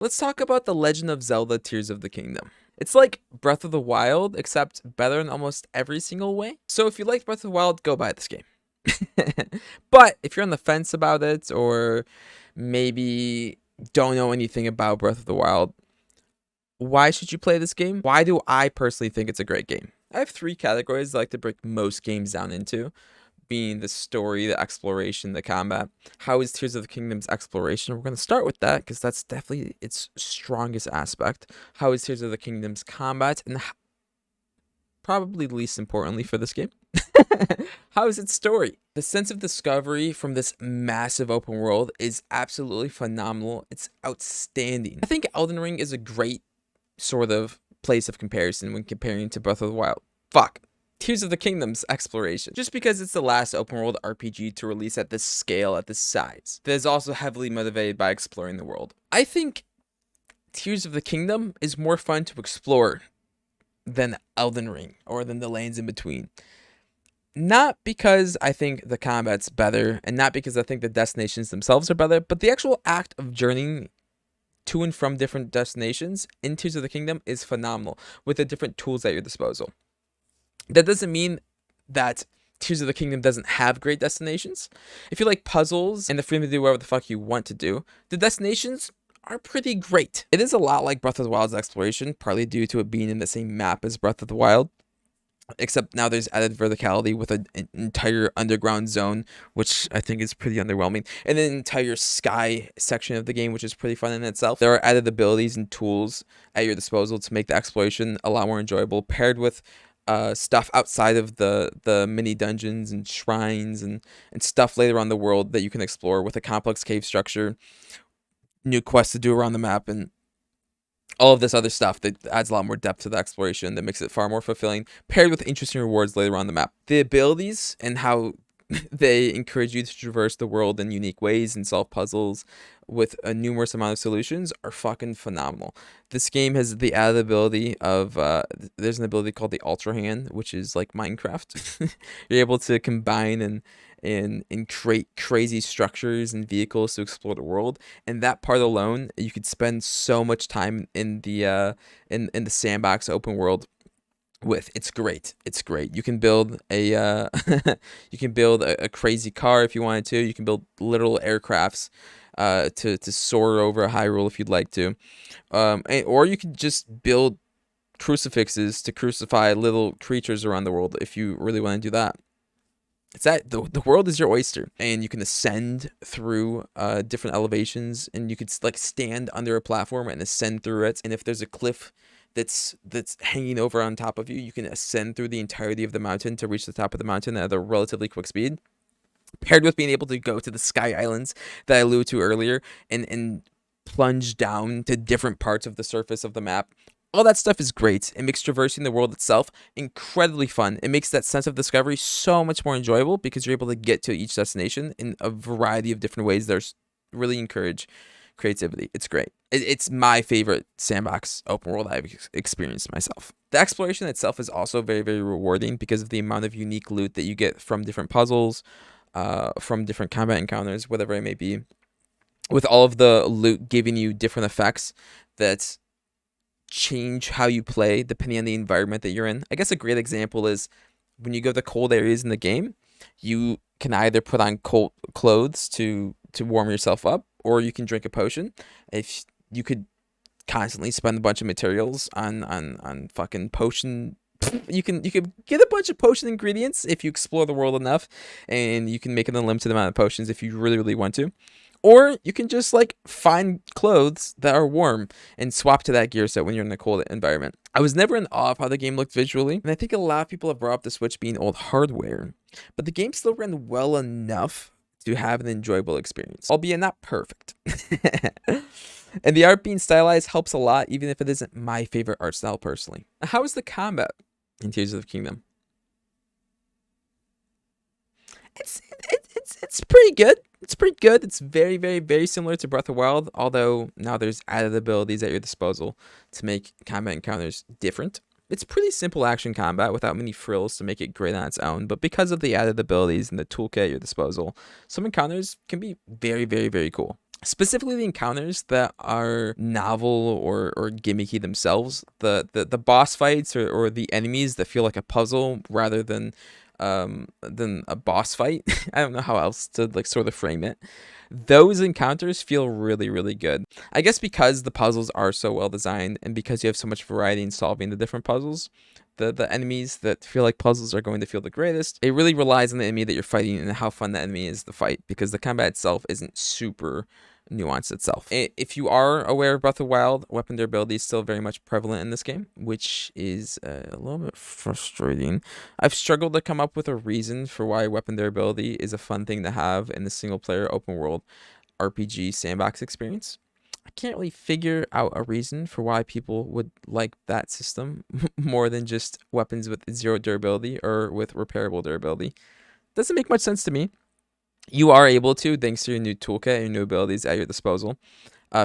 Let's talk about The Legend of Zelda Tears of the Kingdom. It's like Breath of the Wild, except better in almost every single way. So if you like Breath of the Wild, go buy this game. But if you're on the fence about it, or maybe don't know anything about Breath of the Wild, why should you play this game? Why do I personally think it's a great game? I have three categories I like to break most games down into, being the story, the exploration, the combat. How is Tears of the Kingdom's exploration? We're going to start with that because that's definitely its strongest aspect. How is Tears of the Kingdom's combat? And probably least importantly for this game, how is its story? The sense of discovery from this massive open world is absolutely phenomenal. It's outstanding. I think Elden Ring is a great sort of place of comparison when comparing to Breath of the Wild. Fuck. Tears of the Kingdom's exploration. Just because it's the last open world RPG to release at this scale, at this size, that is also heavily motivated by exploring the world. I think Tears of the Kingdom is more fun to explore than Elden Ring or than the lands in between. Not because I think the combat's better, and not because I think the destinations themselves are better, but the actual act of journeying to and from different destinations in Tears of the Kingdom is phenomenal with the different tools at your disposal. That doesn't mean that Tears of the Kingdom doesn't have great destinations. If you like puzzles and the freedom to do whatever the fuck you want to do, the destinations are pretty great. It is a lot like Breath of the Wild's exploration, partly due to it being in the same map as Breath of the Wild. Except now there's added verticality with an entire underground zone, which I think is pretty underwhelming. And an entire sky section of the game, which is pretty fun in itself. There are added abilities and tools at your disposal to make the exploration a lot more enjoyable, paired with stuff outside of the mini dungeons and shrines and stuff later on the world that you can explore with a complex cave structure, new quests to do around the map, and all of this other stuff that adds a lot more depth to the exploration, that makes it far more fulfilling, paired with interesting rewards later on the map. The abilities and how they encourage you to traverse the world in unique ways and solve puzzles with a numerous amount of solutions are fucking phenomenal. This game has the added ability of there's an ability called the Ultra Hand, which is like Minecraft. You're able to combine and create crazy structures and vehicles to explore the world, and that part alone, you could spend so much time in the sandbox open world with. It's great. You can build a you can build a crazy car if you wanted to. You can build literal aircrafts to soar over Hyrule if you'd like to, or you could just build crucifixes to crucify little creatures around the world if you really want to do that. It's that the world is your oyster, and you can ascend through different elevations, and you could like stand under a platform and ascend through it. And if there's a cliff that's hanging over on top of you, you can ascend through the entirety of the mountain to reach the top of the mountain at a relatively quick speed. Paired with being able to go to the Sky Islands that I alluded to earlier, and plunge down to different parts of the surface of the map. All that stuff is great. It makes traversing the world itself incredibly fun. It makes that sense of discovery so much more enjoyable because you're able to get to each destination in a variety of different ways that really encourage creativity. It's great. It's my favorite sandbox open world I've experienced myself. The exploration itself is also very, very rewarding because of the amount of unique loot that you get from different puzzles, from different combat encounters, whatever it may be. With all of the loot giving you different effects that change how you play depending on the environment that you're in. I guess a great example is when you go to cold areas in the game, you can either put on cold clothes to warm yourself up, or you can drink a potion. If you could constantly spend a bunch of materials on fucking potion, you could get a bunch of potion ingredients if you explore the world enough, and you can make an unlimited amount of potions if you really, really want to. Or you can just like find clothes that are warm and swap to that gear set when you're in a cold environment. I was never in awe of how the game looked visually, and I think a lot of people have brought up the Switch being old hardware, but the game still ran well enough to have an enjoyable experience, albeit not perfect. And the art being stylized helps a lot, even if it isn't my favorite art style personally. How is the combat in Tears of the Kingdom? It's pretty good. It's pretty good. It's very, very, very similar to Breath of the Wild, although now there's added abilities at your disposal to make combat encounters different. It's pretty simple action combat without many frills to make it great on its own, but because of the added abilities and the toolkit at your disposal, some encounters can be very, very, very cool. Specifically the encounters that are novel or gimmicky themselves. The boss fights or the enemies that feel like a puzzle rather than a boss fight. I don't know how else to like sort of frame it. Those encounters feel really, really good. I guess because the puzzles are so well designed and because you have so much variety in solving the different puzzles, the enemies that feel like puzzles are going to feel the greatest. It really relies on the enemy that you're fighting and how fun the enemy is to fight, because the combat itself isn't super nuanced itself. If you are aware of Breath of the Wild, weapon durability is still very much prevalent in this game, which is a little bit frustrating. I've struggled to come up with a reason for why weapon durability is a fun thing to have in the single player open world RPG sandbox experience. I can't really figure out a reason for why people would like that system more than just weapons with 0 durability or with repairable durability. Doesn't make much sense to me. You are able to, thanks to your new toolkit and your new abilities at your disposal,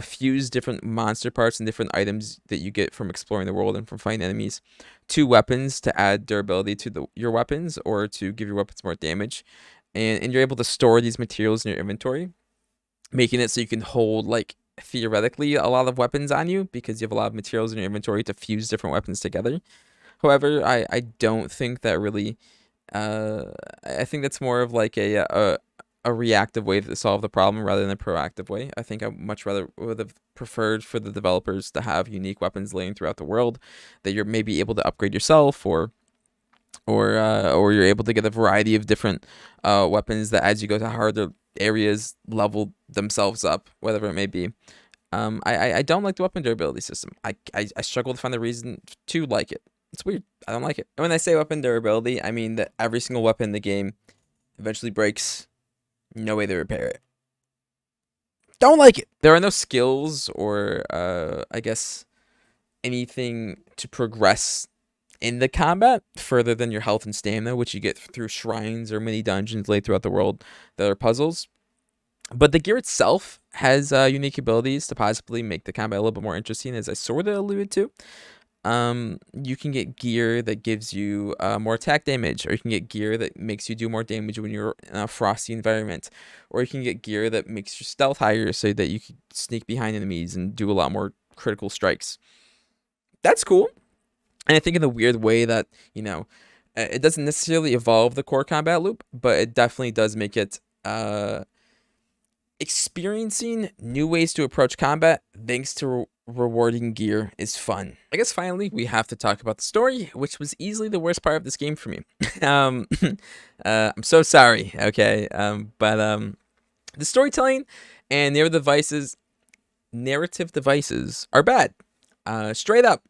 fuse different monster parts and different items that you get from exploring the world and from fighting enemies to weapons to add durability to your weapons or to give your weapons more damage. And you're able to store these materials in your inventory, making it so you can hold, like, theoretically a lot of weapons on you because you have a lot of materials in your inventory to fuse different weapons together. However, I don't think that really. I think that's more of like a reactive way to solve the problem rather than a proactive way. I think I much rather would have preferred for the developers to have unique weapons laying throughout the world that you're maybe able to upgrade yourself, or you're able to get a variety of different weapons that as you go to harder areas level themselves up, whatever it may be. I don't like the weapon durability system. I struggle to find a reason to like it. It's weird. I don't like it. And when I say weapon durability, I mean that every single weapon in the game eventually breaks. No way to repair it. Don't like it. There are no skills or, I guess, anything to progress in the combat further than your health and stamina, which you get through shrines or mini dungeons laid throughout the world that are puzzles. But the gear itself has unique abilities to possibly make the combat a little bit more interesting, as I sort of alluded to. You can get gear that gives you more attack damage, or you can get gear that makes you do more damage when you're in a frosty environment, or you can get gear that makes your stealth higher so that you can sneak behind enemies and do a lot more critical strikes. That's cool. And I think in a weird way that, it doesn't necessarily evolve the core combat loop, but it definitely does make it experiencing new ways to approach combat thanks to rewarding gear is fun. I guess finally we have to talk about the story, which was easily the worst part of this game for me. I'm so sorry, okay? But the storytelling and narrative devices are bad. Straight up.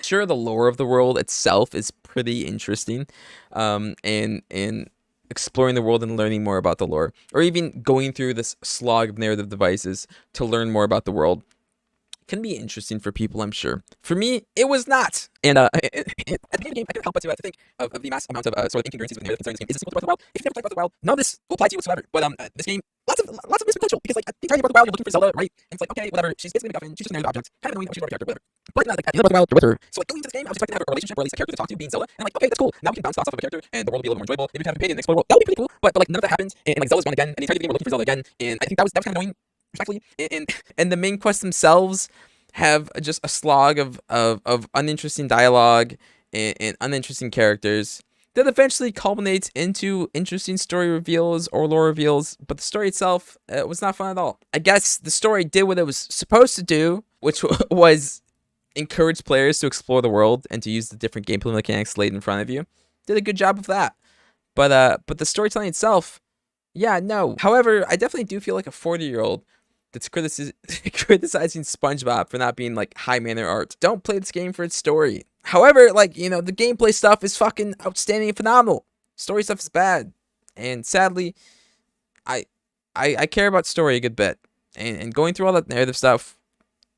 Sure, the lore of the world itself is pretty interesting, and exploring the world and learning more about the lore, or even going through this slog of narrative devices to learn more about the world, can be interesting for people, I'm sure. For me, it was not. And at the end of the game, I couldn't help but to think of the mass amount of sort of incongruencies with narrative concerning this game. Is this equal to Breath of the Wild? If you've never played Breath of the Wild, none of this will apply to you whatsoever. But this game, lots of missed potential, because like at the entirety of Breath of the Wild, you're looking for Zelda, right? And it's like, okay, whatever. She's basically a MacGuffin. She's just a narrative object. Kind of annoying. She's a character, whatever. But like at the end of Breath of the Wild, you're with her. So like going into this game, I was expecting to have a relationship or at least a character to talk to, being Zelda. And I'm like, okay, that's cool. Now we can bounce thoughts off of a character, and the world will be a little more enjoyable. Maybe we can have a companion and explore the world. That would be pretty cool. But like none of that happens. And like Zelda's gone again, and the entirety of the game we're looking for Zelda again. And I think that was kind of annoying, respectfully. And the main quests themselves have just a slog of uninteresting dialogue and uninteresting characters that eventually culminates into interesting story reveals or lore reveals, but the story itself was not fun at all. I guess the story did what it was supposed to do, which was encourage players to explore the world and to use the different gameplay mechanics laid in front of you. Did a good job of that. But the storytelling itself, yeah, no. However, I definitely do feel like a 40-year-old that's criticizing SpongeBob for not being like high manner art. Don't play this game for its story. However, like, the gameplay stuff is fucking outstanding and phenomenal. Story stuff is bad. And sadly, I care about story a good bit. And going through all that narrative stuff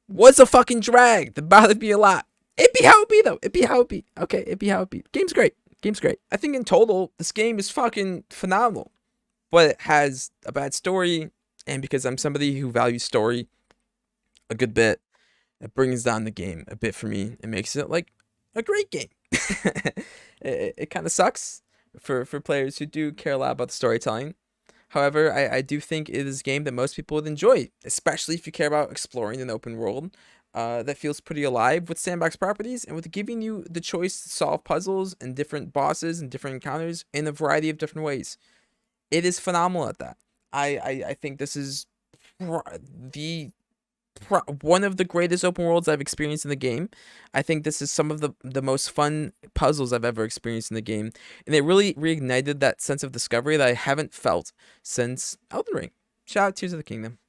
was a fucking drag that bothered me a lot. It'd be how it be, though. It'd be how it be. Okay, it'd be how it be. Game's great. I think in total, this game is fucking phenomenal. But it has a bad story. And because I'm somebody who values story a good bit, it brings down the game a bit for me. It makes it like a great game. It kind of sucks for players who do care a lot about the storytelling. However, I do think it is a game that most people would enjoy, especially if you care about exploring an open world that feels pretty alive with sandbox properties and with giving you the choice to solve puzzles and different bosses and different encounters in a variety of different ways. It is phenomenal at that. I think this is the one of the greatest open worlds I've experienced in the game. I think this is some of the most fun puzzles I've ever experienced in the game, and it really reignited that sense of discovery that I haven't felt since Elden Ring. Shout out Tears of the Kingdom.